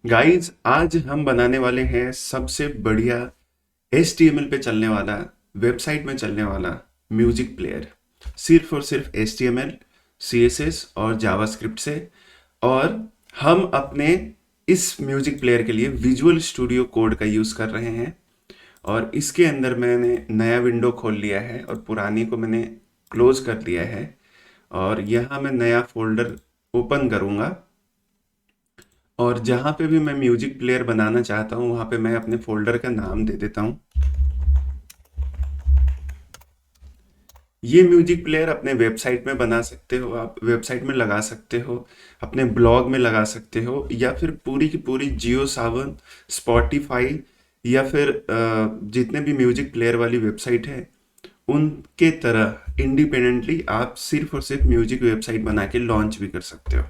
Guys आज हम बनाने वाले हैं सबसे बढ़िया HTML पे चलने वाला, वेबसाइट में चलने वाला म्यूजिक प्लेयर। सिर्फ और सिर्फ HTML, CSS और जावास्क्रिप्ट से। और हम अपने इस म्यूजिक प्लेयर के लिए विजुअल स्टूडियो कोड का यूज़ कर रहे हैं। और इसके अंदर मैंने नया विंडो खोल लिया है और पुरानी को मैंने क्लोज कर दिया है। और यहाँ मैं नया फोल्डर ओपन करूँगा और जहाँ पे भी मैं म्यूजिक प्लेयर बनाना चाहता हूँ वहाँ पे मैं अपने फोल्डर का नाम दे देता हूँ। ये म्यूजिक प्लेयर अपने वेबसाइट में बना सकते हो, आप वेबसाइट में लगा सकते हो, अपने ब्लॉग में लगा सकते हो, या फिर पूरी की पूरी जियो सावन, स्पॉटिफाई, या फिर जितने भी म्यूजिक प्लेयर वाली वेबसाइट है उनके तरह इंडिपेंडेंटली आप सिर्फ और सिर्फ म्यूजिक वेबसाइट बना के लॉन्च भी कर सकते हो।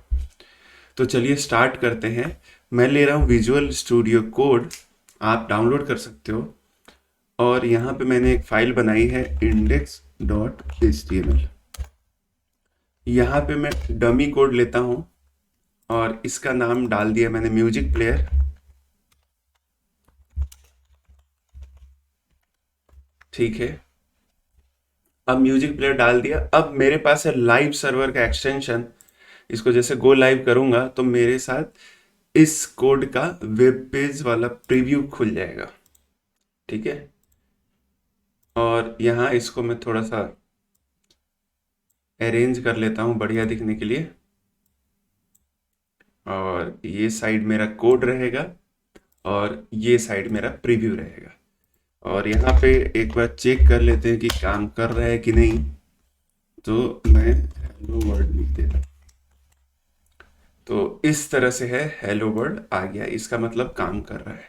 तो चलिए स्टार्ट करते हैं। मैं ले रहा हूँ विजुअल स्टूडियो कोड, आप डाउनलोड कर सकते हो। और यहाँ पे मैंने एक फाइल बनाई है index.html। यहाँ पे मैं डमी कोड लेता हूँ और इसका नाम डाल दिया मैंने म्यूजिक प्लेयर। ठीक है, अब म्यूजिक प्लेयर डाल दिया। अब मेरे पास है लाइव सर्वर का एक्सटेंशन। इसको जैसे गो लाइव करूंगा तो मेरे साथ इस कोड का वेब पेज वाला प्रीव्यू खुल जाएगा। ठीक है, और यहाँ इसको मैं थोड़ा सा अरेंज कर लेता हूँ बढ़िया दिखने के लिए। और ये साइड मेरा कोड रहेगा और ये साइड मेरा प्रीव्यू रहेगा। और यहाँ पे एक बार चेक कर लेते हैं कि काम कर रहा है कि नहीं। तो मैं हेलो वर्ल्ड लिख देता हूँ। तो इस तरह से है, हेलो वर्ल्ड आ गया, इसका मतलब काम कर रहा है।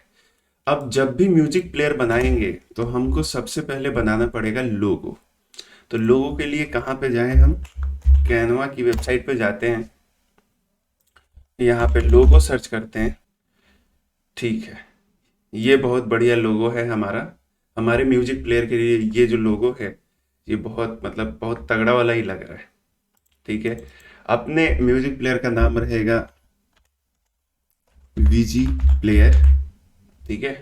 अब जब भी म्यूजिक प्लेयर बनाएंगे तो हमको सबसे पहले बनाना पड़ेगा लोगो। तो लोगो के लिए कहाँ पे जाएं हम? कैनवा की वेबसाइट पे जाते हैं, यहाँ पे लोगो सर्च करते हैं। ठीक है, ये बहुत बढ़िया लोगो है हमारा। हमारे म्यूजिक प्लेयर के लिए ये जो लोगो है ये बहुत मतलब बहुत तगड़ा वाला ही लग रहा है। ठीक है, अपने म्यूजिक प्लेयर का नाम रहेगा वीजी प्लेयर। ठीक है,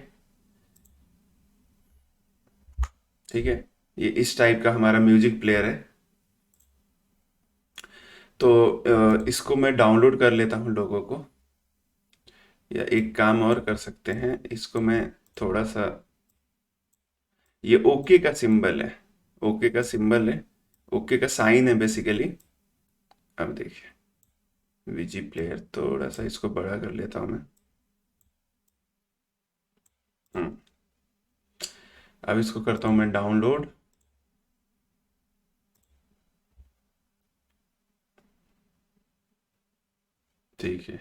ठीक है, ये इस टाइप का हमारा म्यूजिक प्लेयर है। तो इसको मैं डाउनलोड कर लेता हूँ लोगों को। या एक काम और कर सकते हैं, इसको मैं थोड़ा सा, ये ओके का सिंबल है, ओके का सिंबल है, ओके का साइन है बेसिकली। अब देखिए, वीजी प्लेयर थोड़ा सा इसको बड़ा कर लेता हूँ मैं। हम्म, अब इसको करता हूँ मैं डाउनलोड। ठीक है,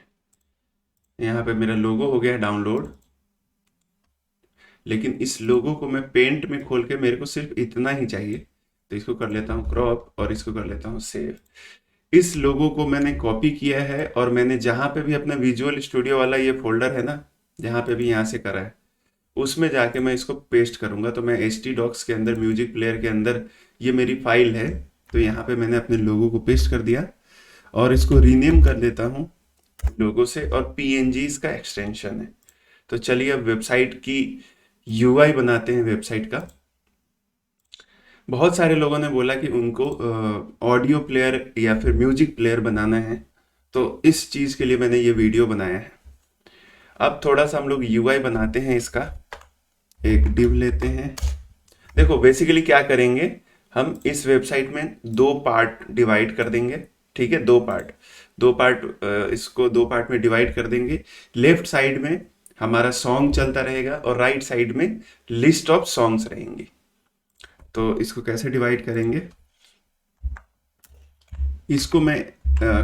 यहाँ पे मेरा लोगो हो गया डाउनलोड। लेकिन इस लोगो को मैं पेंट में खोल के, मेरे को सिर्फ इतना ही चाहिए, तो इसको कर लेता हूँ क्रॉप और इसको कर लेता हूँ सेव। इस लोगो को मैंने कॉपी किया है और मैंने जहाँ पे भी अपना विजुअल स्टूडियो वाला ये फोल्डर है ना, जहाँ पे भी यहाँ से करा है उसमें जाके मैं इसको पेस्ट करूंगा। तो मैं एच टी डॉक्स के अंदर, म्यूजिक प्लेयर के अंदर ये मेरी फाइल है। तो यहाँ पे मैंने अपने लोगो को पेस्ट कर दिया और इसको रीनेम कर देता हूँ लोगो से, और पीएनजी इसका एक्सटेंशन है। तो चलिए अब वेबसाइट की यूआई बनाते हैं वेबसाइट का। बहुत सारे लोगों ने बोला कि उनको ऑडियो प्लेयर या फिर म्यूजिक प्लेयर बनाना है, तो इस चीज़ के लिए मैंने ये वीडियो बनाया है। अब थोड़ा सा हम लोग यूआई बनाते हैं इसका। एक डिव लेते हैं। देखो बेसिकली क्या करेंगे, हम इस वेबसाइट में दो पार्ट डिवाइड कर देंगे। ठीक है, दो पार्ट इसको दो पार्ट में डिवाइड कर देंगे। लेफ्ट साइड में हमारा सॉन्ग चलता रहेगा और राइट साइड में लिस्ट ऑफ सॉन्ग्स रहेंगी। तो इसको कैसे डिवाइड करेंगे, इसको मैं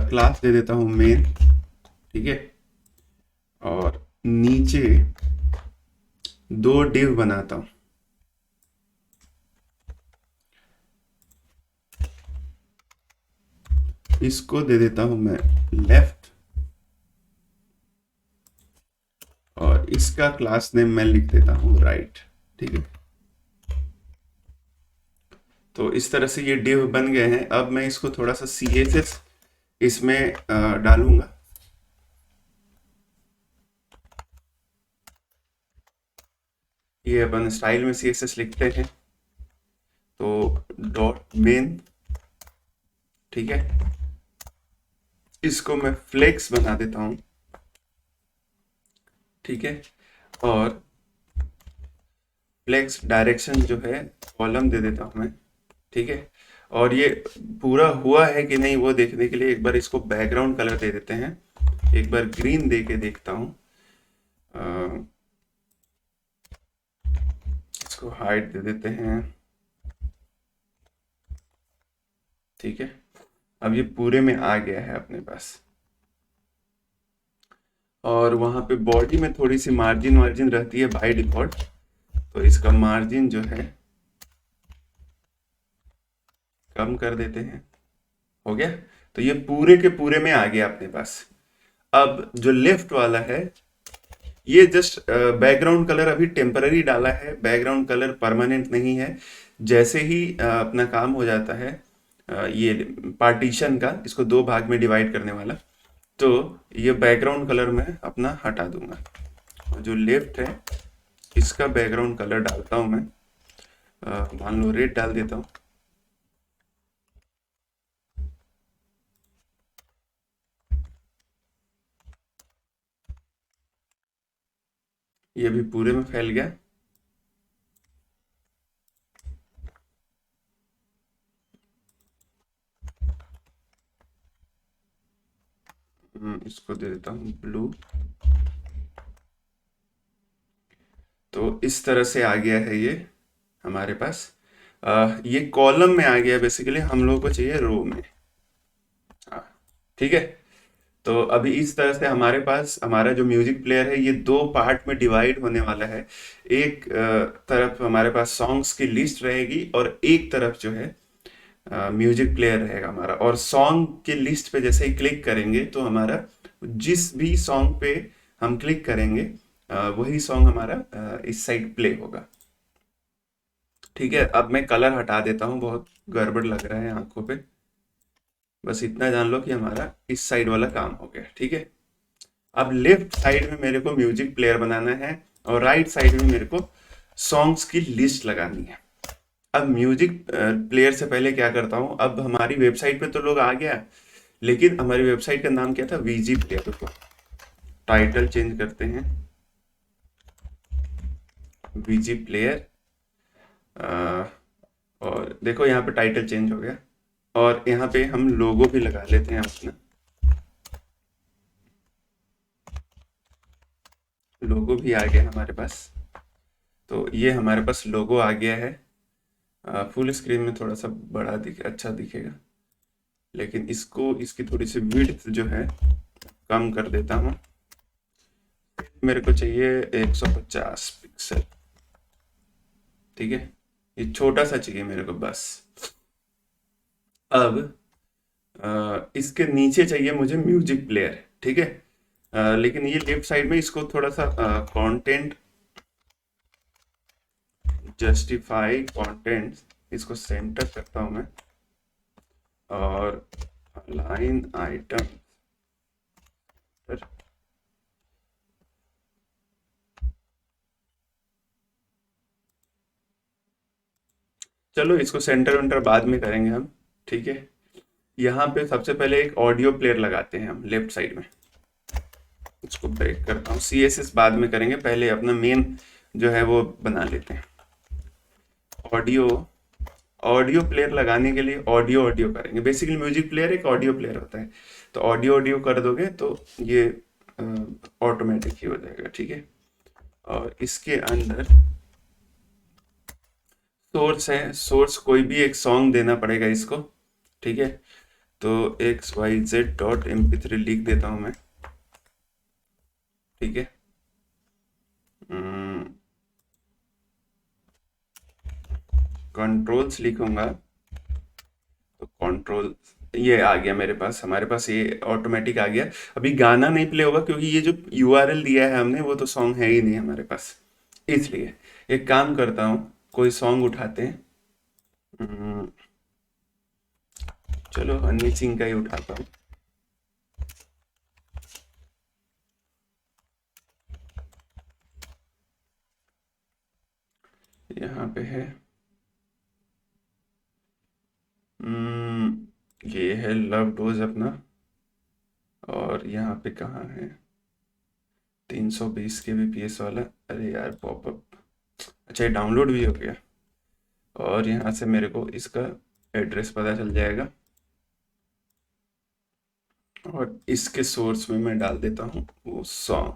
क्लास दे देता हूँ मेन। ठीक है, और नीचे दो डिव बनाता हूँ। इसको दे देता हूँ मैं लेफ्ट, और इसका क्लास नेम मैं लिख देता हूँ राइट। ठीक है, तो इस तरह से ये डिव बन गए हैं। अब मैं इसको थोड़ा सा CSS इसमें डालूंगा। ये अपन स्टाइल में CSS लिखते हैं, तो डॉट मेन, ठीक है। इसको मैं फ्लेक्स बना देता हूँ, ठीक है। और फ्लेक्स डायरेक्शन जो है कॉलम दे देता हूँ मैं, ठीक है। और ये पूरा हुआ है कि नहीं वो देखने के लिए एक बार इसको बैकग्राउंड कलर दे देते हैं। एक बार ग्रीन दे के देखता हूँ। इसको हाइट दे देते हैं, ठीक है। अब ये पूरे में आ गया है अपने पास। और वहाँ पे बॉडी में थोड़ी सी मार्जिन वार्जिन रहती है बाय डिफॉल्ट, तो इसका मार्जिन जो है कम कर देते हैं। हो गया। तो ये पूरे के पूरे में आ गया अपने पास। अब जो लेफ्ट वाला है, ये जस्ट बैकग्राउंड कलर अभी टेम्पररी डाला है, बैकग्राउंड कलर परमानेंट नहीं है। जैसे ही अपना काम हो जाता है ये पार्टीशन का, इसको दो भाग में डिवाइड करने वाला, तो ये बैकग्राउंड कलर मैं अपना हटा दूंगा। और जो लेफ्ट है इसका बैकग्राउंड कलर डालता हूं मैं, मान लो रेड डाल देता हूँ। ये भी पूरे में फैल गया। इसको दे देता हूँ ब्लू। तो इस तरह से आ गया है ये हमारे पास। ये कॉलम में आ गया, बेसिकली हम लोगों को चाहिए रो में। हाँ, ठीक है। तो अभी इस तरह से हमारे पास हमारा जो म्यूजिक प्लेयर है ये दो पार्ट में डिवाइड होने वाला है। एक तरफ हमारे पास सॉन्ग्स की लिस्ट रहेगी और एक तरफ जो है म्यूजिक प्लेयर रहेगा हमारा। और सॉन्ग के लिस्ट पे जैसे ही क्लिक करेंगे तो हमारा जिस भी सॉन्ग पे हम क्लिक करेंगे वही सॉन्ग हमारा इस साइड प्ले होगा, ठीक है। अब मैं कलर हटा देता हूँ, बहुत गड़बड़ लग रहा है आंखों पे। बस इतना जान लो कि हमारा इस साइड वाला काम हो गया, ठीक है। अब लेफ्ट साइड में मेरे को म्यूजिक प्लेयर बनाना है और राइट साइड में मेरे को सॉन्ग्स की लिस्ट लगानी है। अब म्यूजिक प्लेयर से पहले क्या करता हूँ, अब हमारी वेबसाइट पे तो लोग आ गया, लेकिन हमारी वेबसाइट का नाम क्या था, वीजी प्लेयर। को टाइटल चेंज करते हैं, वीजी प्लेयर। और देखो यहाँ पे टाइटल चेंज हो गया। और यहाँ पे हम लोगो भी लगा लेते हैं अपना। लोगो भी आ गया हमारे पास। तो ये हमारे पास लोगो आ गया है। फुल स्क्रीन में थोड़ा सा बड़ा अच्छा दिखेगा, लेकिन इसको इसकी थोड़ी सी विड्थ जो है कम कर देता हूँ। मेरे को चाहिए 150 पिक्सल, ठीक है। ये छोटा सा चाहिए मेरे को बस। अब इसके नीचे चाहिए मुझे म्यूजिक प्लेयर, ठीक है। लेकिन ये लेफ्ट साइड में इसको थोड़ा सा कंटेंट, जस्टिफाई कंटेंट, इसको सेंटर करता हूं मैं। और लाइन आइटम, चलो इसको सेंटर वेंटर बाद में करेंगे हम, ठीक है। यहाँ पे सबसे पहले एक ऑडियो प्लेयर लगाते हैं हम लेफ्ट साइड में। इसको ब्रेक करता हूँ, CSS बाद में करेंगे, पहले अपना मेन जो है वो बना लेते हैं। ऑडियो, ऑडियो प्लेयर लगाने के लिए ऑडियो ऑडियो करेंगे। बेसिकली म्यूजिक प्लेयर एक ऑडियो प्लेयर होता है, तो ऑडियो ऑडियो कर दोगे तो ये ऑटोमेटिक ही हो जाएगा, ठीक है। और इसके अंदर सोर्स है, सोर्स कोई भी एक सॉन्ग देना पड़ेगा इसको, ठीक है। तो xyz.mp3 लिख देता हूं मैं, ठीक है। कंट्रोल्स लिखूंगा तो कंट्रोल ये आ गया मेरे पास, हमारे पास ये ऑटोमेटिक आ गया। अभी गाना नहीं प्ले होगा क्योंकि ये जो URL दिया है हमने वो तो सॉन्ग है ही नहीं हमारे पास, इसलिए एक काम करता हूँ, कोई सॉन्ग उठाते हैं। हम्म, चलो हनी सिंह का ही उठाता हूँ। यहाँ पे है ये है लव डोज अपना, और यहाँ पे कहाँ है 320 kbps वाला। अरे यार पॉपअप, अच्छा ये डाउनलोड भी हो गया। और यहाँ से मेरे को इसका एड्रेस पता चल जाएगा, और इसके सोर्स में मैं डाल देता हूँ वो सॉन्ग।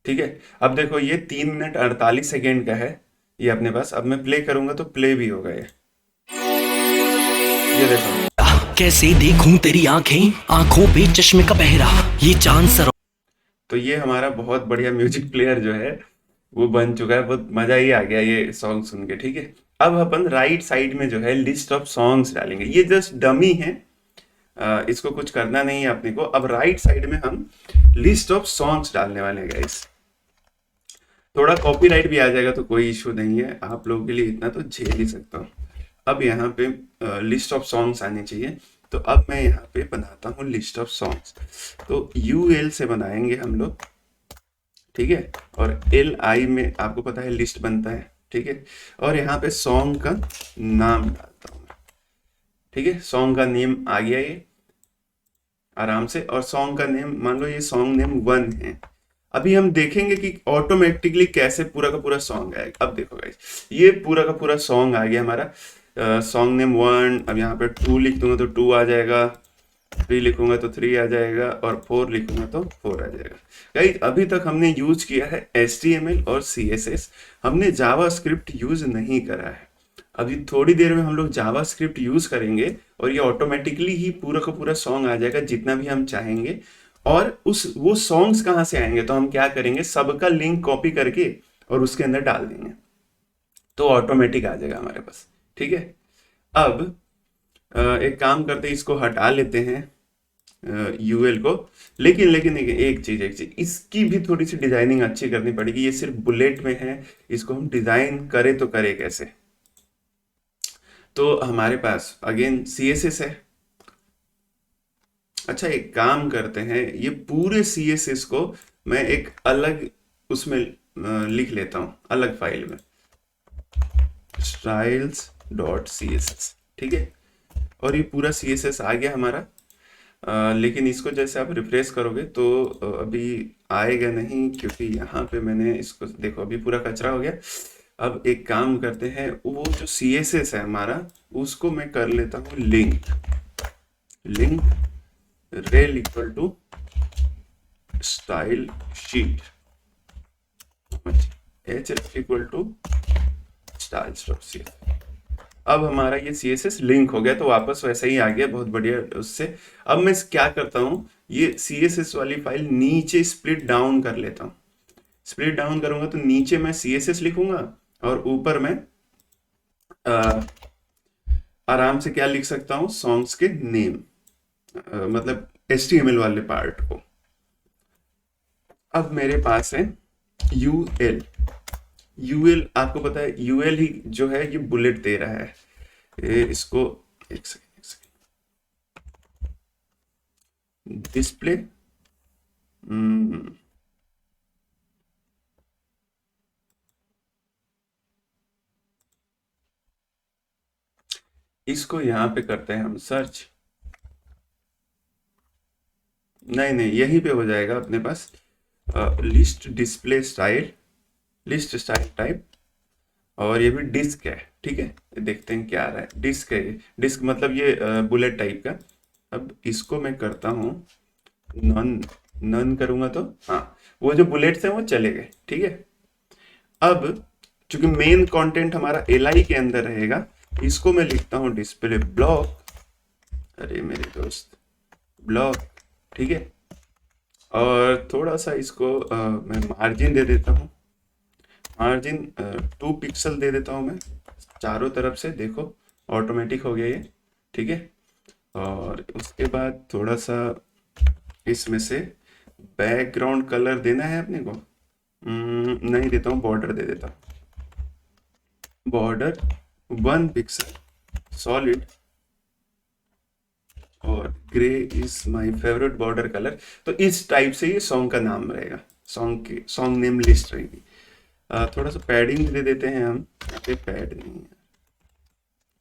ठीक है, अब देखो ये 3 मिनट 48 सेकेंड का है ये अपने पास। अब मैं प्ले करूंगा तो प्ले भी होगा ये देखो। कैसे देखूं तेरी आंखें, आंखों पे चश्मे का पहरा, ये चांद सर। तो ये हमारा बहुत बढ़िया म्यूजिक प्लेयर जो है वो बन चुका है। बहुत मजा ही आ गया ये सॉन्ग सुन के। ठीक है, अब अपन राइट साइड में जो है लिस्ट ऑफ सॉन्ग्स डालेंगे। ये जस्ट डमी है, इसको कुछ करना नहीं है अपने को। अब राइट साइड में हम लिस्ट ऑफ सॉन्ग्स डालने वाले हैं गाइस। थोड़ा कॉपीराइट भी आ जाएगा तो कोई इशू नहीं है, आप लोगों के लिए इतना तो झेल ही सकता हूँ। अब यहाँ पे लिस्ट ऑफ सॉन्ग्स आने चाहिए, तो अब मैं यहाँ पे बनाता हूँ लिस्ट ऑफ सॉन्ग्स। तो यूएल से बनाएंगे हम लोग, ठीक है, और एल आई में आपको पता है लिस्ट बनता है। ठीक है, और यहाँ पे सॉन्ग का नाम डालता हूँ। ठीक है, सॉन्ग का नेम आ गया ये आराम से। और सॉन्ग का नेम मान लो ये सॉन्ग नेम 1 है। अभी हम देखेंगे कि ऑटोमेटिकली कैसे पूरा का पूरा सॉन्ग आएगा। अब देखो गाइस, ये पूरा का पूरा सॉन्ग आ गया हमारा। Song name 1। अब यहाँ पे 2 लिख दूंगा तो 2 आ जाएगा, 3 लिखूंगा तो 3 आ जाएगा, और 4 लिखूंगा तो 4 आ जाएगा। गाइस अभी तक हमने यूज किया है HTML और CSS, हमने जावास्क्रिप्ट यूज नहीं करा है। अभी थोड़ी देर में हम लोग जावास्क्रिप्ट यूज करेंगे और ये ऑटोमेटिकली ही पूरा का पूरा सॉन्ग आ जाएगा जितना भी हम चाहेंगे। और वो सॉन्ग्स कहाँ से आएंगे, तो हम क्या करेंगे, सबका लिंक कॉपी करके और उसके अंदर डाल देंगे, तो ऑटोमेटिक आ जाएगा हमारे पास। ठीक है, अब एक काम करते हैं, इसको हटा लेते हैं यूएल को। लेकिन एक चीज इसकी भी थोड़ी सी डिजाइनिंग अच्छी करनी पड़ेगी। ये सिर्फ बुलेट में है, इसको हम डिजाइन करें तो करें कैसे। तो हमारे पास अगेन CSS है। अच्छा एक काम करते हैं, ये पूरे CSS को मैं एक अलग उसमें लिख लेता हूँ, अलग फाइल में, styles.css। ठीक है, और ये पूरा CSS आ गया हमारा। लेकिन इसको जैसे आप रिफ्रेश करोगे तो अभी आएगा नहीं, क्योंकि यहाँ पे मैंने इसको देखो अभी पूरा कचरा हो गया। अब एक काम करते हैं, वो जो CSS है हमारा उसको मैं कर लेता हूँ link rel equal to style sheet, href equal to styles.css। अब हमारा ये CSS लिंक हो गया, तो वापस वैसा ही आ गया, बहुत बढ़िया उससे। अब मैं क्या करता हूँ, ये CSS वाली फाइल नीचे स्प्लिट डाउन कर लेता हूँ। स्प्लिट डाउन करूंगा तो नीचे मैं CSS लिखूंगा, और ऊपर मैं आराम से क्या लिख सकता हूँ, सॉन्ग्स के नेम, मतलब HTML वाले पार्ट को। अब मेरे पास है यूएल आपको पता है यूएल ही जो है ये बुलेट दे रहा है। इसको एक सेकेंड डिस्प्ले, इसको यहां पे करते हैं हम सर्च। नहीं यहीं पे हो जाएगा अपने पास, list display style, list style type, और ये भी डिस्क है। ठीक है, देखते हैं क्या आ रहा है। डिस्क है, डिस्क मतलब ये बुलेट टाइप का। अब इसको मैं करता हूँ नन करूंगा तो हाँ, वो जो बुलेट्स हैं वो चले गए। ठीक है, अब चूंकि मेन कंटेंट हमारा li के अंदर रहेगा, इसको मैं लिखता हूँ डिस्प्ले ब्लॉक। अरे मेरे दोस्त ब्लॉक। ठीक है, और थोड़ा सा इसको मैं मार्जिन दे देता हूँ, मार्जिन 2 पिक्सल दे देता हूँ मैं चारों तरफ से। देखो ऑटोमेटिक हो गया ये। ठीक है, और उसके बाद थोड़ा सा इसमें से बैकग्राउंड कलर देना है अपने को। नहीं देता हूँ, बॉर्डर दे देता हूँ, बॉर्डर 1 पिक्सल सॉलिड, और grey is my favourite border colour. तो इस टाइप से ये सॉन्ग का नाम रहेगा, सॉन्ग नेम लिस्ट रहेगी। थोड़ा सा पैडिंग दे देते हैं हम, यहाँ पे पैड नहीं है,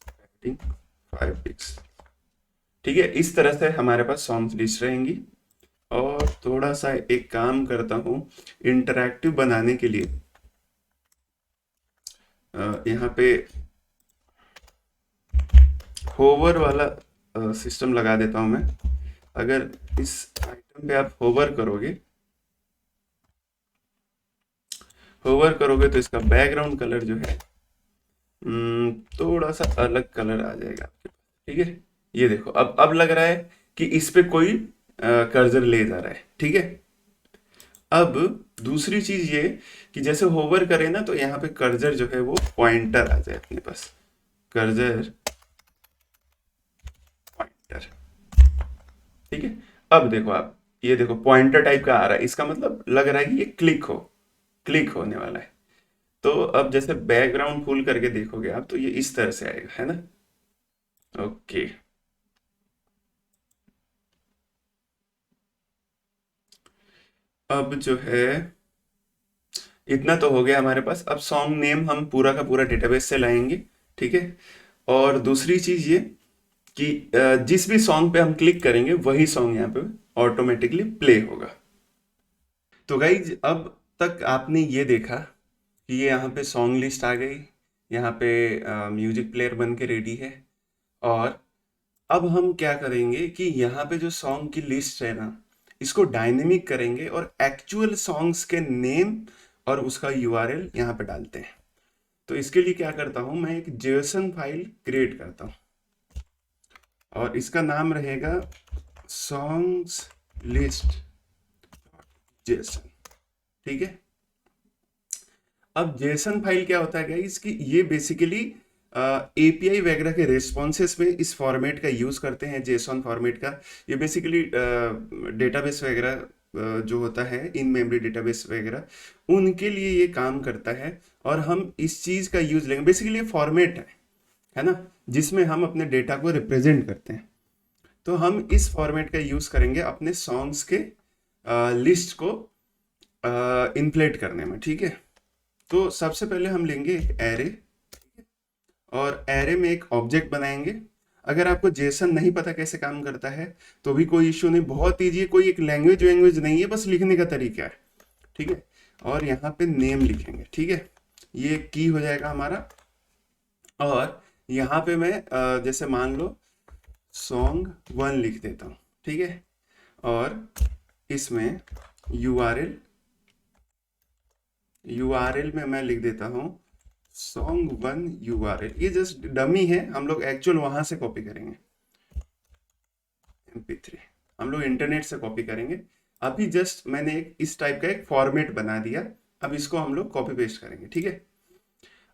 पैडिंग 5 पिक्स। ठीक है, इस तरह से हमारे पास सॉन्ग्स लिस्ट रहेंगी। और थोड़ा सा एक काम करता हूँ इंटरैक्टिव बनाने के लिए, यहाँ पे होवर वाला सिस्टम लगा देता हूँ मैं। अगर इस आइटम पे आप होवर करोगे तो इसका बैकग्राउंड कलर जो है थोड़ा सा अलग कलर आ जाएगा आपके पास। ठीक है, ये देखो, अब लग रहा है कि इस पे कोई कर्सर ले जा रहा है। ठीक है, अब दूसरी चीज ये कि जैसे होवर करें ना, तो यहाँ पे कर्सर जो है वो पॉइंटर आ जाए अपने पास, कर्सर पॉइंटर। ठीक है, अब देखो आप, ये देखो पॉइंटर टाइप का आ रहा है, इसका मतलब लग रहा है कि ये क्लिक होने वाला है। तो अब जैसे बैकग्राउंड फुल करके देखोगे आप, तो ये इस तरह से आएगा, है ना। ओके, अब जो है इतना तो हो गया हमारे पास। अब सॉन्ग नेम हम पूरा का पूरा डेटाबेस से लाएंगे। ठीक है, और दूसरी चीज ये कि जिस भी सॉन्ग पे हम क्लिक करेंगे वही सॉन्ग यहाँ पे ऑटोमेटिकली प्ले होगा। तो गाइज, अब तक आपने ये देखा कि ये यहाँ पे सॉन्ग लिस्ट आ गई, यहाँ पे म्यूजिक प्लेयर बन के रेडी है। और अब हम क्या करेंगे कि यहाँ पे जो सॉन्ग की लिस्ट है ना, इसको डायनेमिक करेंगे और एक्चुअल सॉन्ग्स के नेम और उसका यूआरएल यहाँ पे डालते हैं। तो इसके लिए क्या करता हूँ, मैं एक जेसन फाइल क्रिएट करता हूँ और इसका नाम रहेगा सॉन्ग्स लिस्ट जेसन। ठीक है, अब जेसन फाइल क्या होता है गाइस, कि ये बेसिकली एपीआई वगैरह के रेस्पॉन्सेस में इस फॉर्मेट का यूज़ करते हैं, जेसन फॉर्मेट का। ये बेसिकली डेटाबेस वगैरह जो होता है, इन मेमोरी डेटाबेस वगैरह, उनके लिए ये काम करता है। और हम इस चीज़ का यूज़ लेंगे, बेसिकली ये फॉर्मेट है ना, जिसमें हम अपने डेटा को रिप्रेजेंट करते हैं। तो हम इस फॉर्मेट का यूज़ करेंगे अपने सॉन्ग्स के लिस्ट को इन्फ्लेट करने में। ठीक है, तो सबसे पहले हम लेंगे एक एरे और एरे में एक ऑब्जेक्ट बनाएंगे। अगर आपको जेसन नहीं पता कैसे काम करता है तो भी कोई इश्यू नहीं, बहुत ईजी है, कोई एक लैंग्वेज नहीं है, बस लिखने का तरीका है। ठीक है, और यहाँ पे नेम लिखेंगे। ठीक है, ये की हो जाएगा हमारा। और यहाँ पे मैं जैसे मान लो सॉन्ग 1 लिख देता हूँ। ठीक है, और इसमें यूआरएल में मैं लिख देता हूँ song1 URL। ये जस्ट डमी है, हम लोग एक्चुअल वहां से कॉपी करेंगे, MP3 हम लोग इंटरनेट से कॉपी करेंगे। अभी जस्ट मैंने एक इस टाइप का एक फॉर्मेट बना दिया, अब इसको हम लोग कॉपी पेस्ट करेंगे। ठीक है,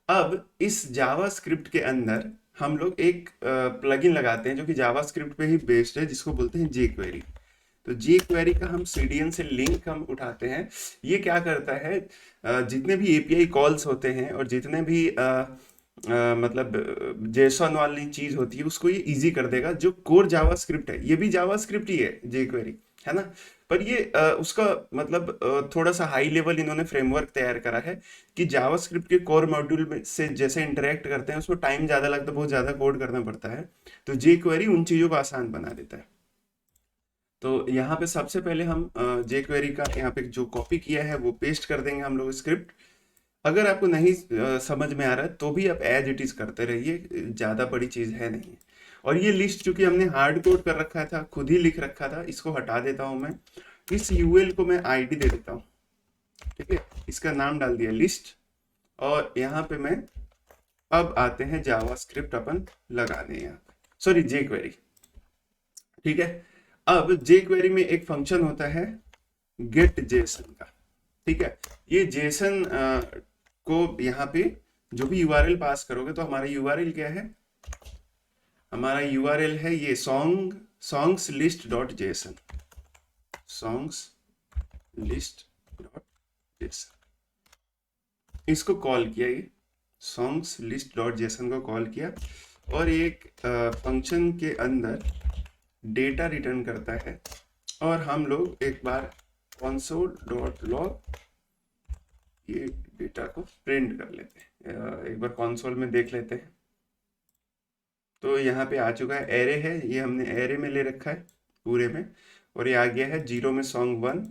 अब इस जावा स्क्रिप्ट के अंदर हम लोग एक प्लगइन लगाते हैं जो कि जावा स्क्रिप्ट पे ही बेस्ड है, जिसको बोलते हैं jQuery। तो jQuery का हम CDN से लिंक हम उठाते हैं। ये क्या करता है, जितने भी API कॉल्स होते हैं और जितने भी मतलब जेसन वाली चीज होती है, उसको ये इजी कर देगा। जो कोर जावा स्क्रिप्ट है, ये भी जावा स्क्रिप्ट ही है jQuery, है ना, पर ये उसका मतलब थोड़ा सा हाई लेवल इन्होंने फ्रेमवर्क तैयार करा है कि जावा स्क्रिप्ट के कोर मॉड्यूल में से जैसे इंटरेक्ट करते हैं उसमें टाइम ज़्यादा लगता है, बहुत ज़्यादा कोड करना पड़ता है। तो jQuery उन चीज़ों को आसान बना देता है। तो यहाँ पे सबसे पहले हम jQuery का यहाँ पे जो कॉपी किया है वो पेस्ट कर देंगे हम लोग स्क्रिप्ट। अगर आपको नहीं समझ में आ रहा है तो भी आप एज इट इज करते रहिए, ज़्यादा बड़ी चीज़ है नहीं। और ये लिस्ट चूंकि हमने हार्ड कोड कर रखा था, खुद ही लिख रखा था, इसको हटा देता हूँ मैं। इस यूएल को मैं आईडी दे देता हूँ। ठीक है, इसका नाम डाल दिया लिस्ट। और यहाँ पे मैं अब आते हैं जावा स्क्रिप्ट अपन लगाने, यहाँ सॉरी jQuery। ठीक है, अब jQuery में एक फंक्शन होता है गेट जेसन का। ठीक है, ये जेसन को यहाँ पे जो भी यूआरएल पास करोगे, तो हमारा यूआरएल क्या है, हमारा यूआरएल है ये songs list dot JSON, songs list dot JSON. इसको कॉल किया, ये songs list डॉट जेसन को कॉल किया और एक फंक्शन के अंदर डेटा रिटर्न करता है। और हम लोग एक बार console.log ये डेटा को प्रिंट कर लेते हैं। एक बार कंसोल में देख लेते हैं। तो यहाँ पे आ चुका है, एरे है, ये हमने एरे में ले रखा है पूरे में, और ये आ गया है 0 में song1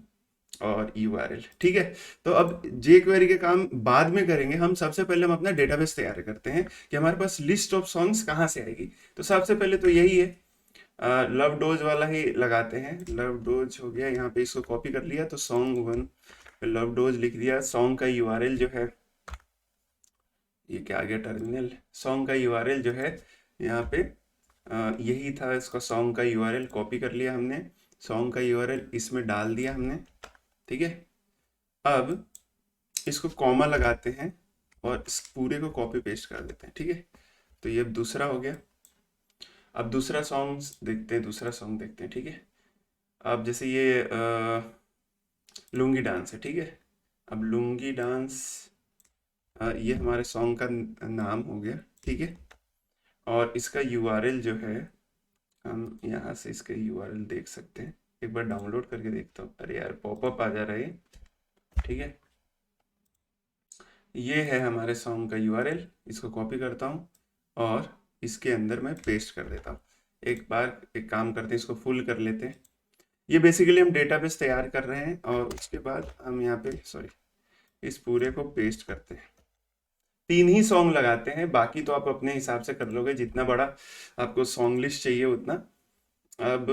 और URL। ठीक है, तो अब jQuery के काम बाद में करेंगे। हम सबसे पहले हम अपना डेटाबेस तैयार करते हैं कि हमारे पास लिस्ट ऑफ सॉन्ग्स कहाँ से आएगी। तो सबसे पहले तो यही है, लव डोज वाला ही लगाते हैं। लव डोज हो गया, यहाँ पे इसको कॉपी कर लिया, तो song1 लव डोज लिख दिया। सॉन्ग का URL जो है, ये क्या आ गया, टर्मिनल। सॉन्ग का URL जो है यहाँ पे यही था, इसका सॉन्ग का URL कॉपी कर लिया हमने। सॉन्ग का URL इसमें डाल दिया हमने। ठीक है, अब इसको कॉमा लगाते हैं और इस पूरे को कॉपी पेस्ट कर देते हैं। ठीक है, तो ये अब दूसरा हो गया। अब दूसरा सॉन्ग देखते हैं, दूसरा सॉन्ग देखते हैं। ठीक है, अब जैसे ये लुंगी डांस है। ठीक है, अब लुंगी डांस ये हमारे सॉन्ग का नाम हो गया। ठीक है, और इसका URL जो है, हम यहाँ से इसका URL देख सकते हैं। एक बार डाउनलोड करके देखता हूँ। अरे यार, पॉपअप आ जा रहा है। ठीक है, ये है हमारे सॉन्ग का URL। इसको कॉपी करता हूँ और इसके अंदर मैं पेस्ट कर देता हूँ। एक बार एक काम करते हैं, इसको फुल कर लेते हैं। ये बेसिकली हम डेटाबेस तैयार कर रहे हैं, और उसके बाद हम यहाँ पे इस पूरे को पेस्ट करते हैं। 3 ही सॉन्ग लगाते हैं, बाकी तो आप अपने हिसाब से कर लोगे, जितना बड़ा आपको सॉन्ग लिस्ट चाहिए उतना। अब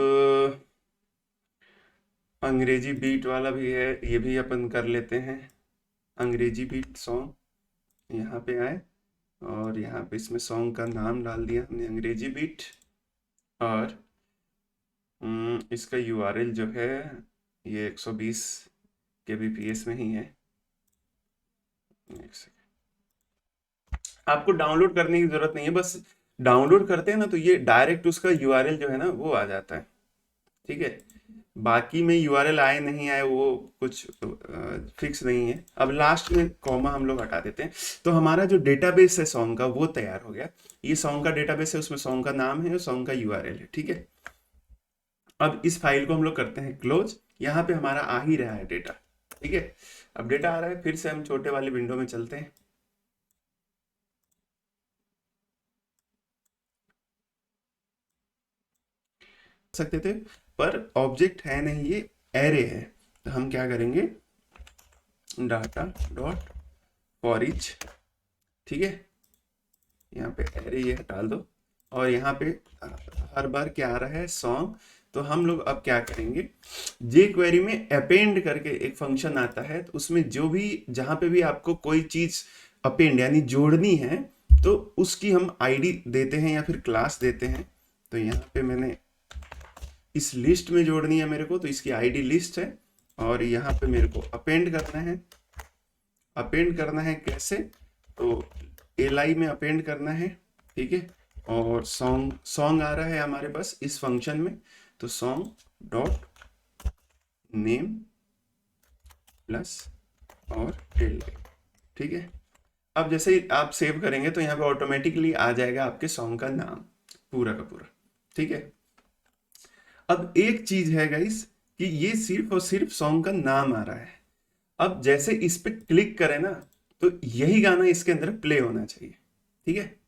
अंग्रेजी बीट वाला भी है, ये भी अपन कर लेते हैं। अंग्रेजी बीट सॉन्ग यहाँ पे आए, और यहाँ पे इसमें सॉन्ग का नाम डाल दिया हमने, अंग्रेजी बीट। और इसका URL जो है ये 120 kbps में ही है। एक सेकेंड, आपको डाउनलोड करने की जरूरत नहीं है, बस डाउनलोड करते हैं ना तो ये डायरेक्ट उसका URL जो है ना वो आ जाता है। ठीक है, बाकी में URL आए नहीं आए वो कुछ फिक्स नहीं है। अब लास्ट में कॉमा हम लोग हटा देते हैं, तो हमारा जो डेटाबेस है सॉन्ग का वो तैयार हो गया। ये सॉन्ग का डेटाबेस है, उसमें सॉन्ग का नाम है और सॉन्ग का URL है। ठीक है, अब इस फाइल को हम लोग करते हैं क्लोज। यहाँ पे हमारा आ ही रहा है डेटा। ठीक है, अब डेटा आ रहा है, फिर से हम छोटे वाले विंडो में चलते हैं। सकते थे, पर ऑब्जेक्ट है नहीं, ये एरे है। तो हम क्या करेंगे, डाटा डॉट फॉर ईच। ठीक है, यहाँ पे एरे ये हटा दो, और यहाँ पे हर बार क्या आ रहा है, सॉन्ग। तो हम लोग अब क्या करेंगे, jQuery में अपेंड करके एक फंक्शन आता है, तो उसमें जो भी जहाँ पे भी आपको कोई चीज अपेंड यानी जोड़नी है, तो उसकी हम ID देते हैं या फिर क्लास देते हैं। तो यहाँ पे मैंने इस लिस्ट में जोड़नी है मेरे को, तो इसकी ID लिस्ट है, और यहाँ पे मेरे को अपेंड करना है। अपेंड करना है कैसे, तो li में अपेंड करना है। ठीक है, और सॉन्ग आ रहा है हमारे पास इस फंक्शन में, तो सॉन्ग डॉट नेम प्लस और टिल्डे। ठीक है, अब जैसे ही आप सेव करेंगे तो यहाँ पे ऑटोमेटिकली आ जाएगा आपके सॉन्ग का नाम पूरा का पूरा। ठीक है, अब एक चीज है गाइस कि ये सिर्फ और सिर्फ सॉन्ग का नाम आ रहा है। अब जैसे इस पे क्लिक करें ना, तो यही गाना इसके अंदर प्ले होना चाहिए। ठीक है,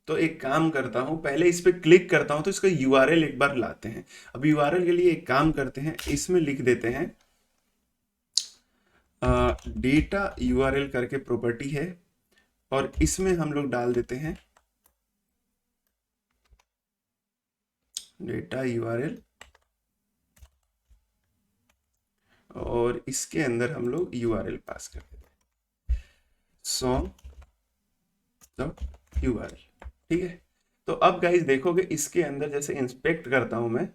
तो एक काम करता हूं, पहले इस पे क्लिक करता हूं, तो इसका URL एक बार लाते हैं। अब URL के लिए एक काम करते हैं, इसमें लिख देते हैं डेटा URL करके प्रॉपर्टी है, और इसमें हम लोग डाल देते हैं डेटा URL, और इसके अंदर हम लोग URL पास कर देते हैं, song.url। ठीक है, तो अब गाइस देखोगे इसके अंदर जैसे इंस्पेक्ट करता हूं मैं,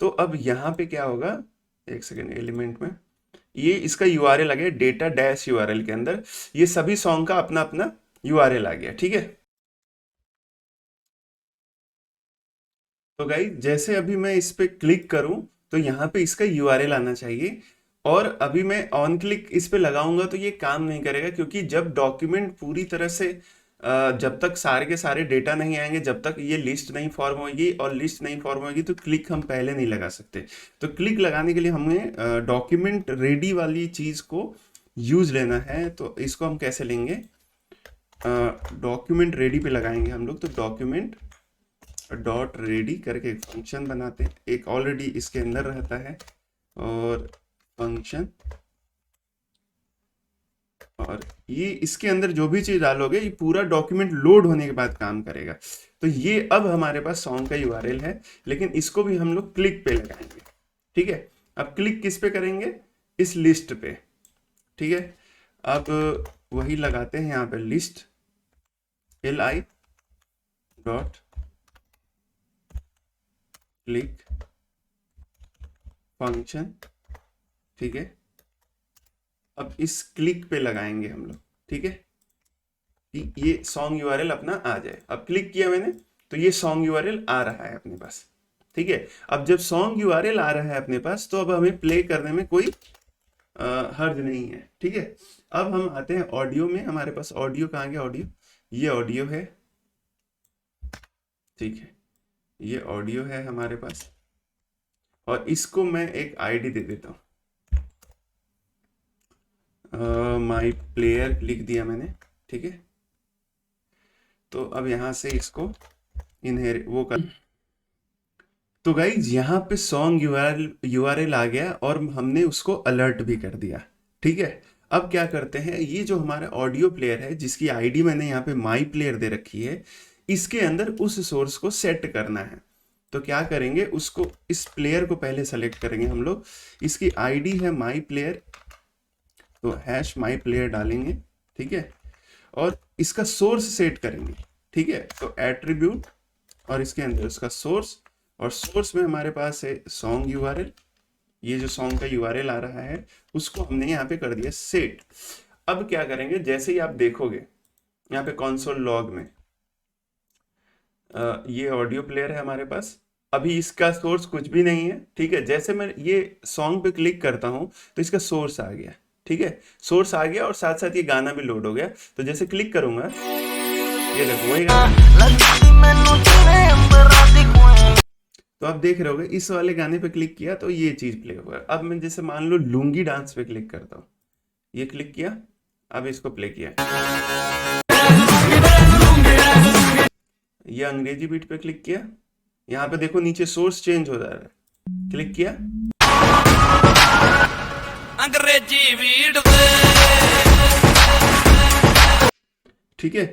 तो अब यहाँ पे क्या होगा, एक सेकेंड, एलिमेंट में ये इसका URL आ गया, डेटा डैश URL के अंदर ये सभी सॉन्ग का अपना अपना URL आ गया। ठीक है, तो गाइस जैसे अभी मैं इस पे क्लिक करूं तो यहाँ पे इसका URL आना चाहिए, और अभी मैं ऑन क्लिक इस पे लगाऊंगा तो ये काम नहीं करेगा, क्योंकि जब डॉक्यूमेंट पूरी तरह से जब तक सारे के सारे डेटा नहीं आएंगे, जब तक ये लिस्ट नहीं फॉर्म होगी, और लिस्ट नहीं फॉर्म होगी तो क्लिक हम पहले नहीं लगा सकते। तो क्लिक लगाने के लिए हमें डॉक्यूमेंट रेडी वाली चीज को यूज लेना है तो इसको हम कैसे लेंगे, डॉक्यूमेंट रेडी पे लगाएंगे हम लोग। तो डॉक्यूमेंट डॉट रेडी करके एक फंक्शन बनाते हैं, एक ऑलरेडी इसके अंदर रहता है, और फंक्शन, और ये इसके अंदर जो भी चीज डालोगे ये पूरा डॉक्यूमेंट लोड होने के बाद काम करेगा। तो ये अब हमारे पास सॉन्ग का यूआरएल है, लेकिन इसको भी हम लोग क्लिक पे लगाएंगे। ठीक है, अब क्लिक किस पे करेंगे, इस लिस्ट पे। ठीक है, अब वही लगाते हैं यहाँ पे list li dot click function. ठीक है, अब इस क्लिक पे लगाएंगे हम लोग। ठीक है, कि ये सॉन्ग यूआरएल अपना आ जाए। अब क्लिक किया मैंने तो ये सॉन्ग यूआरएल आ रहा है अपने पास। ठीक है, अब जब सॉन्ग यूआरएल आ रहा है अपने पास तो अब हमें प्ले करने में कोई हर्ज नहीं है। ठीक है, अब हम आते हैं ऑडियो में। हमारे पास ऑडियो कहाँ गया, ऑडियो, ये ऑडियो है। ठीक है, ये ऑडियो है हमारे पास, और इसको मैं एक आईडी दे देता हूँ, माई प्लेयर लिख दिया मैंने। ठीक है, तो अब यहां से इसको इनहेर वो कर। तो गाइज यहाँ पे सॉन्ग यूआरएल आ गया और हमने उसको अलर्ट भी कर दिया। ठीक है, अब क्या करते हैं, ये जो हमारा ऑडियो प्लेयर है जिसकी आईडी मैंने यहाँ पे माई प्लेयर दे रखी है, इसके अंदर उस सोर्स को सेट करना है। तो क्या करेंगे, उसको इस प्लेयर को पहले सेलेक्ट करेंगे हम लोग। इसकी आईडी है माई प्लेयर, तो हैश माई प्लेयर डालेंगे। ठीक है, और इसका सोर्स सेट करेंगे। ठीक है, तो एट्रीब्यूट और इसके अंदर उसका सोर्स, और सोर्स में हमारे पास है सॉन्ग यूआरएल। ये जो सॉन्ग का यूआरएल आ रहा है उसको हमने यहाँ पे कर दिया सेट। अब क्या करेंगे, जैसे ही आप देखोगे यहाँ पे कंसोल लॉग में ये ऑडियो प्लेयर है हमारे पास, अभी इसका सोर्स कुछ भी नहीं है। ठीक है, जैसे मैं ये सॉन्ग पे क्लिक करता हूँ तो इसका सोर्स आ गया। ठीक है, सोर्स आ गया और साथ साथ ये गाना भी लोड हो गया। तो जैसे क्लिक करूंगा, ये देखो वही गाना। तो आप देख रहे होगे इस वाले गाने पे क्लिक किया तो ये चीज प्ले हुआ। अब मैं जैसे मान लो लुंगी डांस पे क्लिक करता हूँ, ये क्लिक किया, अब इसको प्ले किया, ये अंग्रेजी बीट पे क्लिक किया, यहाँ पे देखो नीचे सोर्स चेंज हो जा रहा है, क्लिक किया, अंग्रेजी बीट पे। ठीक है,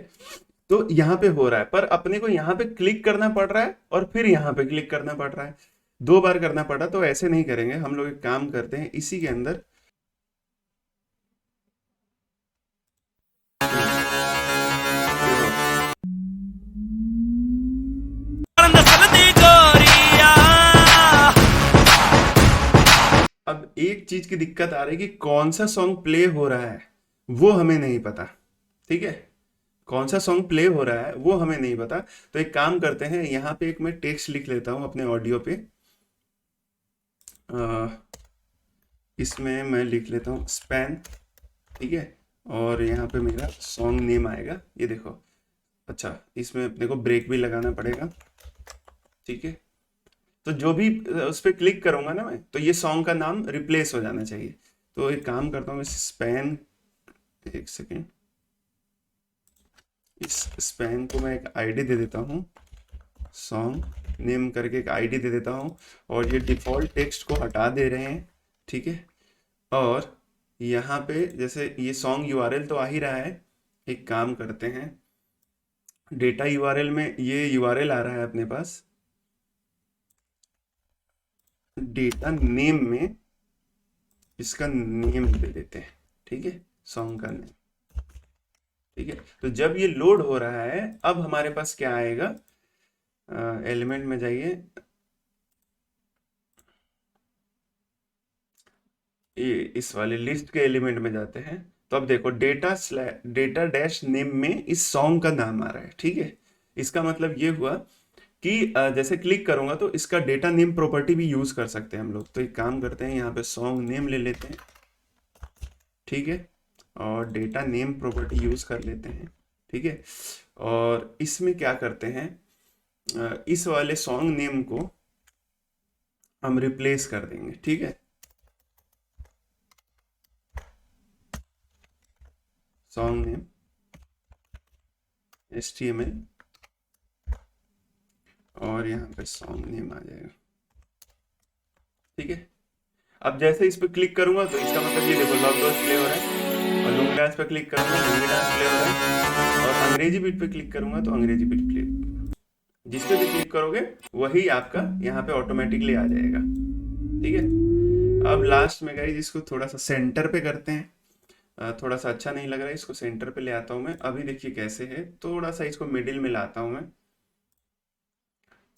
तो यहाँ पे हो रहा है, पर अपने को यहाँ पे क्लिक करना पड़ रहा है और फिर यहाँ पे क्लिक करना पड़ रहा है, 2 बार करना पड़ा। तो ऐसे नहीं करेंगे हम लोग, एक काम करते हैं इसी के अंदर अब एक चीज की दिक्कत आ रही है कि कौन सा सॉन्ग प्ले हो रहा है वो हमें नहीं पता। ठीक है, कौन सा सॉन्ग प्ले हो रहा है वो हमें नहीं पता। तो एक काम करते हैं, यहाँ पे एक मैं टेक्स्ट लिख लेता हूँ अपने ऑडियो पे। इसमें मैं लिख लेता हूँ स्पैन। ठीक है, और यहाँ पे मेरा सॉन्ग नेम आएगा, ये देखो। अच्छा, इसमें अपने को ब्रेक भी लगाना पड़ेगा। ठीक है, तो जो भी उस पर क्लिक करूंगा ना मैं, तो ये सॉन्ग का नाम रिप्लेस हो जाना चाहिए। तो एक काम करता हूँ, इस स्पैन, एक सेकेंड, इस स्पैन को मैं एक आईडी दे देता हूँ, सॉन्ग नेम करके एक आईडी दे देता हूँ, और ये डिफॉल्ट टेक्स्ट को हटा दे रहे हैं। ठीक है, और यहाँ पे जैसे ये सॉन्ग यूआरएल तो आ ही रहा है, एक काम करते हैं, डेटा यूआरएल में ये यूआरएल आ रहा है अपने पास, डेटा नेम में इसका नेम दे देते हैं। ठीक है, सॉन्ग का नेम। ठीक है, तो जब ये लोड हो रहा है अब हमारे पास क्या आएगा, एलिमेंट में जाइए, ये इस वाले लिस्ट के एलिमेंट में जाते हैं। तो अब देखो डेटा डैश नेम में इस सॉन्ग का नाम आ रहा है। ठीक है, इसका मतलब ये हुआ कि जैसे क्लिक करूंगा तो इसका डेटा नेम प्रॉपर्टी भी यूज कर सकते हैं हम लोग। तो एक काम करते हैं, यहाँ पे सॉन्ग नेम ले लेते हैं। ठीक है, और डेटा नेम प्रॉपर्टी यूज कर लेते हैं। ठीक है, और इसमें क्या करते हैं, इस वाले सॉन्ग नेम को हम रिप्लेस कर देंगे। ठीक है, सॉन्ग नेम HTML और यहाँ पे सॉन्ग नेम आ जाएगा। ठीक है, अब जैसे इस पर क्लिक करूंगा तो इसका मतलब ये देखो लॉक डॉट प्ले हो रहा है, और लॉन्ग डांस पे क्लिक करूंगा लॉन्ग डांस प्ले हो रहा है, और अंग्रेजी बीट पे क्लिक करूंगा तो अंग्रेजी बीट प्ले। जिस पे भी क्लिक करोगे वही आपका यहाँ पे ऑटोमेटिकली आ जाएगा। ठीक है, अब लास्ट में गाइस इसको थोड़ा सा सेंटर पे करते हैं। थोड़ा सा अच्छा नहीं लग रहा है, इसको सेंटर पे ले आता हूँ मैं। अभी देखिए कैसे है, थोड़ा सा इसको मिडिल में लाता हूँ मैं।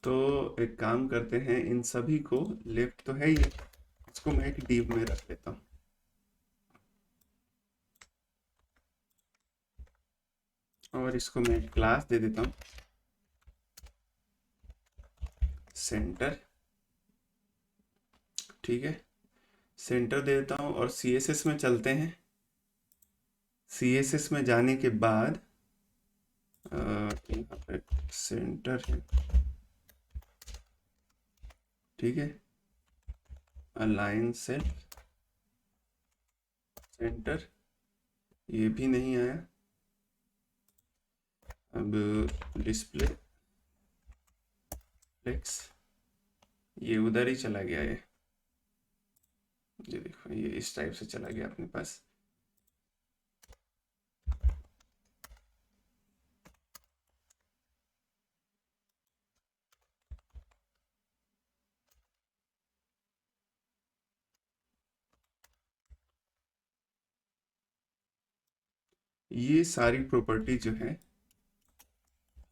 तो एक काम करते हैं, इन सभी को, लेफ्ट तो है ही, इसको मैं एक डिव में रख लेता हूँ। और इसको मैं एक क्लास दे देता हूँ सेंटर। ठीक है, सेंटर दे देता हूँ और CSS में चलते हैं। CSS में जाने के बाद यहाँ पे सेंटर है। ठीक है, अलाइन सेल्फ सेंटर, ये भी नहीं आया। अब डिस्प्ले फ्लेक्स, ये उधर ही चला गया है। ये देखो ये इस टाइप से चला गया अपने पास। ये सारी प्रॉपर्टी जो है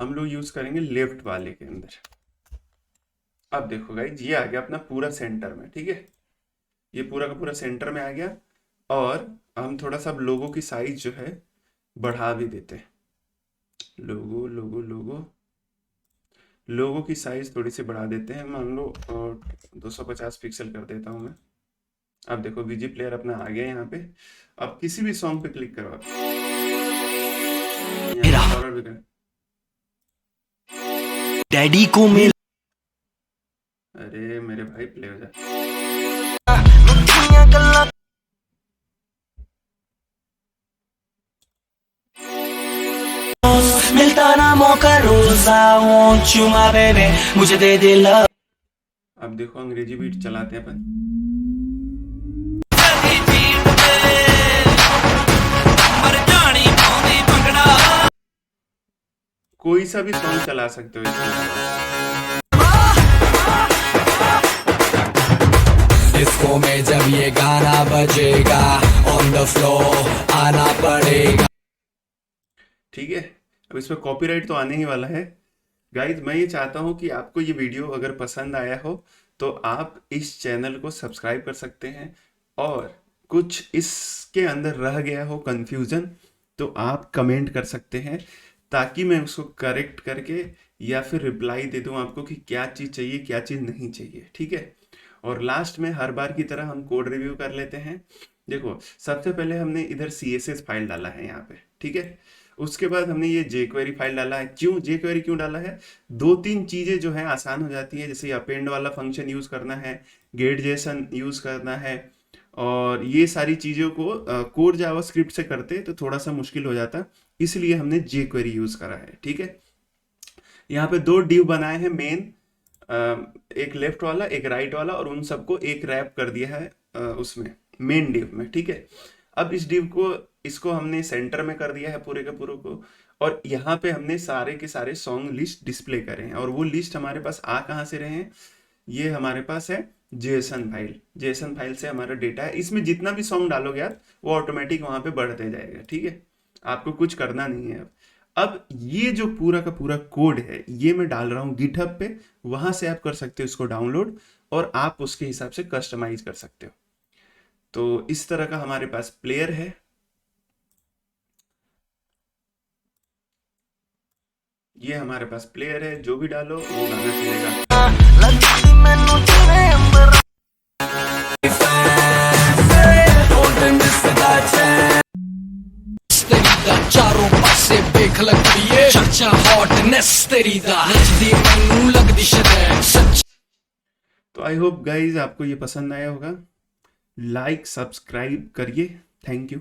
हम लोग यूज करेंगे लेफ्ट वाले के अंदर। अब देखो गाइस ये आ गया अपना पूरा सेंटर में। ठीक है, ये पूरा का पूरा सेंटर में आ गया। और हम थोड़ा सा लोगो की साइज जो है बढ़ा भी देते हैं। लोगो लोगो लोगो लोगो की साइज थोड़ी सी बढ़ा देते हैं, मान लो 250 पिक्सल कर देता हूं मैं। अब देखो VG प्लेयर अपना आ गया यहाँ पे। अब किसी भी सॉन्ग पे क्लिक करो आप, डैडी को मिल। अरे मेरे भाई प्ले हो जाए। मिलता ना मौका रोज, I want you my baby, मुझे दे दे love। अब देखो अंग्रेजी बीट चलाते हैं अपन। कोई सा भी सॉन्ग चला सकते हो इसमें। डिस्को में जब ये गाना बजेगा, ऑन द फ्लोर आना पड़ेगा। ठीक है, अब इसमें कॉपीराइट तो आने ही वाला है। गाइज मैं ये चाहता हूँ कि आपको ये वीडियो अगर पसंद आया हो तो आप इस चैनल को सब्सक्राइब कर सकते हैं, और कुछ इसके अंदर रह गया हो कंफ्यूजन तो आप कमेंट कर सकते हैं, ताकि मैं उसको करेक्ट करके या फिर रिप्लाई दे दूं आपको कि क्या चीज़ चाहिए क्या चीज़ नहीं चाहिए। ठीक है, और लास्ट में हर बार की तरह हम कोड रिव्यू कर लेते हैं। देखो सबसे पहले हमने इधर CSS फाइल डाला है यहाँ पे। ठीक है, उसके बाद हमने ये jQuery फाइल डाला है। क्यों jQuery क्यों डाला है? 2-3 चीज़ें जो है आसान हो जाती है, जैसे अपेंड वाला फंक्शन यूज़ करना है, गेट जेसन यूज़ करना है, और ये सारी चीज़ों को कोर जावास्क्रिप्ट से करते तो थोड़ा सा मुश्किल हो जाता, इसलिए हमने jQuery यूज़ करा है। ठीक है, यहाँ पे 2 डिव बनाए हैं मेन, एक लेफ्ट वाला एक राइट वाला, और उन सबको एक रैप कर दिया है उसमें मेन डिव में। ठीक है, अब इस डिव को इसको हमने सेंटर में कर दिया है पूरे के पूरे को, और यहाँ पे हमने सारे के सारे सॉन्ग लिस्ट डिस्प्ले करे हैं। और वो लिस्ट हमारे पास आ कहाँ से रहे हैं? ये हमारे पास है जेसन फाइल से हमारा डेटा है। इसमें जितना भी सॉन्ग डालोगे आप वो ऑटोमेटिक वहां पे बढ़ते जाएगा। ठीक है, आपको कुछ करना नहीं है। अब ये जो पूरा का पूरा कोड है ये मैं डाल रहा हूँ गिटहब पे, वहां से आप कर सकते हो इसको डाउनलोड, और आप उसके हिसाब से कस्टमाइज कर सकते हो। तो इस तरह का हमारे पास प्लेयर है। ये हमारे पास प्लेयर है, जो भी डालो वो गाना चलेगा। चारों पासे देख लगती है चर्चा, हॉटनेस तेरी दा नचदी मैनू लगदी शदै सच। तो आई होप गाइज आपको ये पसंद आया होगा। लाइक सब्सक्राइब करिए। Thank you.